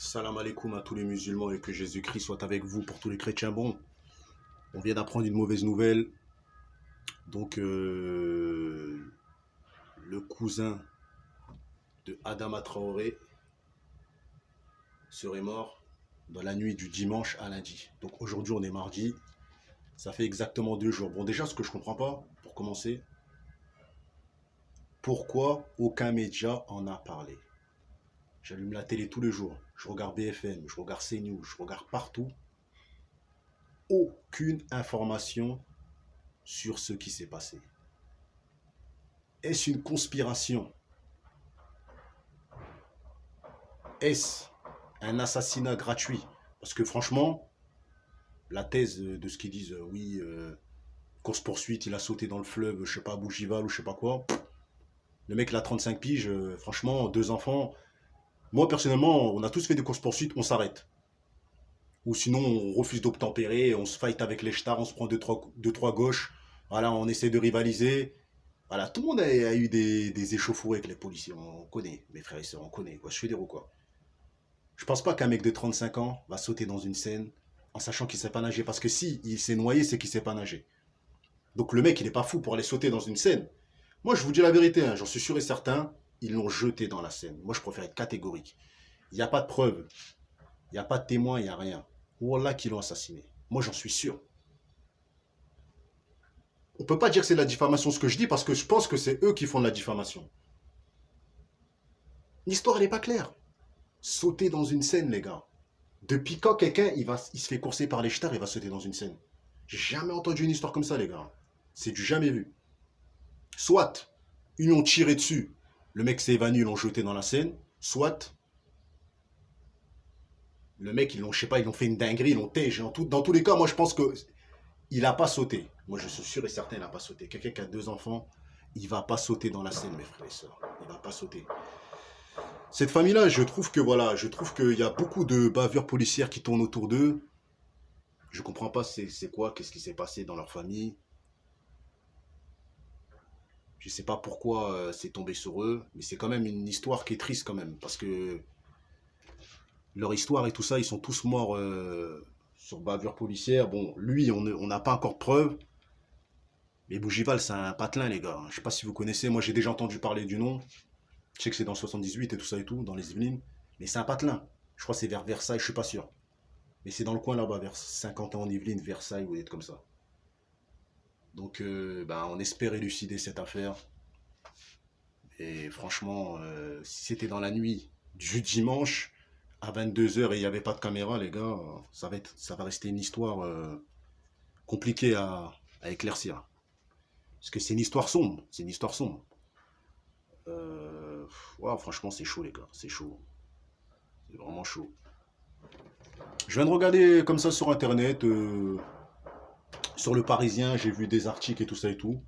Salam alaikum à tous les musulmans et que Jésus-Christ soit avec vous pour tous les chrétiens. Bon, on vient d'apprendre une mauvaise nouvelle. Donc, le cousin de Adama Traoré serait mort dans la nuit du dimanche à lundi. Donc aujourd'hui, on est mardi. Ça fait exactement 2 jours. Bon, déjà, ce que je comprends pas, pour commencer, pourquoi aucun média en a parlé? J'allume la télé tous les jours. Je regarde BFM, je regarde CNews, je regarde partout. Aucune information sur ce qui s'est passé. Est-ce une conspiration? Est-ce un assassinat gratuit? Parce que franchement, la thèse de ce qu'ils disent, oui, course-poursuite, il a sauté dans le fleuve, je sais pas, Bougival ou je sais pas quoi. Le mec, il a 35 piges, franchement, 2 enfants. Moi, personnellement, on a tous fait des courses-poursuites, on s'arrête. Ou sinon, on refuse d'obtempérer, on se fight avec les stars, on se prend deux, trois gauches. Voilà, on essaie de rivaliser. Voilà, tout le monde a eu des échauffourées avec les policiers. On connaît, mes frères et sœurs, on connaît. Quoi. Je suis des ou quoi. Je pense pas qu'un mec de 35 ans va sauter dans une Seine en sachant qu'il sait pas nager. Parce que si il s'est noyé, c'est qu'il sait pas nager. Donc le mec, il est pas fou pour aller sauter dans une Seine. Moi, je vous dis la vérité, hein, j'en suis sûr et certain, ils l'ont jeté dans la Seine. Moi, je préfère être catégorique. Il n'y a pas de preuves, il n'y a pas de témoins, il n'y a rien. Wallah qu'ils l'ont assassiné. Moi, j'en suis sûr. On ne peut pas dire que c'est de la diffamation ce que je dis parce que je pense que c'est eux qui font de la diffamation. L'histoire, elle n'est pas claire. Sauter dans une Seine, les gars. Depuis quand quelqu'un, il se fait courser par les stars, il va sauter dans une Seine? J'ai jamais entendu une histoire comme ça, les gars. C'est du jamais vu. Soit, ils l'ont tiré dessus, le mec s'est évanoui, ils l'ont jeté dans la Seine. Soit, le mec, je sais pas, ils l'ont fait une dinguerie, ils l'ont tège. Dans tous les cas, moi, je pense que il n'a pas sauté. Moi, je suis sûr et certain, il n'a pas sauté. Quelqu'un qui a 2 enfants, il va pas sauter dans la Seine, mes frères et sœurs. Il va pas sauter. Cette famille-là, je trouve que voilà, je trouve qu'il y a beaucoup de bavures policières qui tournent autour d'eux. Je comprends pas c'est quoi, qu'est-ce qui s'est passé dans leur famille. Je sais pas pourquoi c'est tombé sur eux, mais c'est quand même une histoire qui est triste quand même, parce que leur histoire et tout ça, ils sont tous morts sur bavure policière. Bon, lui, on n'a pas encore de preuves, mais Bougival, c'est un patelin, les gars. Je sais pas si vous connaissez, moi j'ai déjà entendu parler du nom. Je sais que c'est dans le 78 et tout ça et tout, dans les Yvelines, mais c'est un patelin. Je crois que c'est vers Versailles, je suis pas sûr. Mais c'est dans le coin là-bas, vers 50 ans en Yvelines, Versailles, ou des trucs comme ça. Donc, ben, on espère élucider cette affaire. Et franchement, si c'était dans la nuit du dimanche à 22 h et il n'y avait pas de caméra, les gars, ça va rester une histoire compliquée à éclaircir. Parce que c'est une histoire sombre. C'est une histoire sombre. Ouais, franchement, c'est chaud, les gars. C'est chaud. C'est vraiment chaud. Je viens de regarder comme ça sur Internet, sur le Parisien, j'ai vu des articles et tout ça et tout.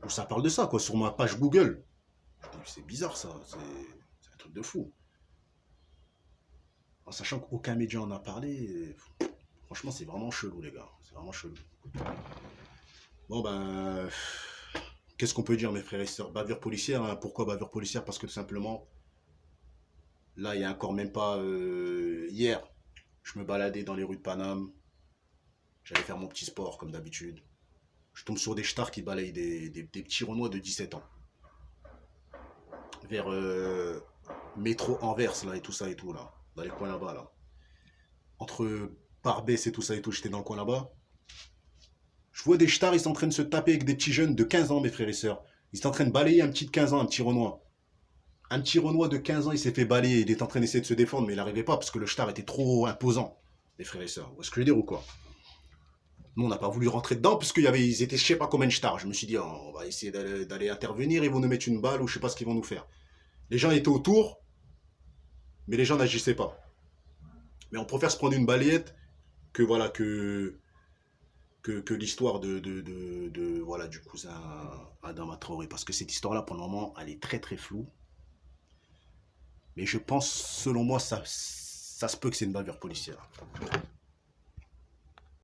Où ça parle de ça, quoi, sur ma page Google. Je dis, c'est bizarre, ça. C'est un truc de fou. En sachant qu'aucun média en a parlé, franchement, c'est vraiment chelou, les gars. C'est vraiment chelou. Bon, ben, qu'est-ce qu'on peut dire, mes frères et sœurs? Bavure policière, hein. Pourquoi bavure policière? Parce que tout simplement, là, il y a encore même pas... hier, je me baladais dans les rues de Paname. J'allais faire mon petit sport, comme d'habitude. Je tombe sur des stars qui balayent des petits Renois de 17 ans. Vers métro Anvers, là, et tout ça et tout, là. Dans les coins là-bas, là. Entre Barbès et tout ça et tout, j'étais dans le coin là-bas. Je vois des stars, ils sont en train de se taper avec des petits jeunes de 15 ans, mes frères et sœurs. Ils sont en train de balayer un petit de 15 ans, un petit Renoir. Un petit Renoir de 15 ans, il s'est fait balayer. Il est en train d'essayer de se défendre, mais il n'arrivait pas parce que le star était trop imposant, mes frères et sœurs. Vous voyez ce que je veux dire ou quoi? Nous, on n'a pas voulu rentrer dedans parce ils étaient je sais pas combien de stars. Je me suis dit, oh, on va essayer d'aller intervenir, ils vont nous mettre une balle ou je sais pas ce qu'ils vont nous faire. Les gens étaient autour, mais les gens n'agissaient pas. Mais on préfère se prendre une balayette que voilà que l'histoire voilà du cousin Adama Traoré, parce que cette histoire-là, pour le moment, elle est très très floue. Mais je pense, selon moi, ça se peut que c'est une bavure policière.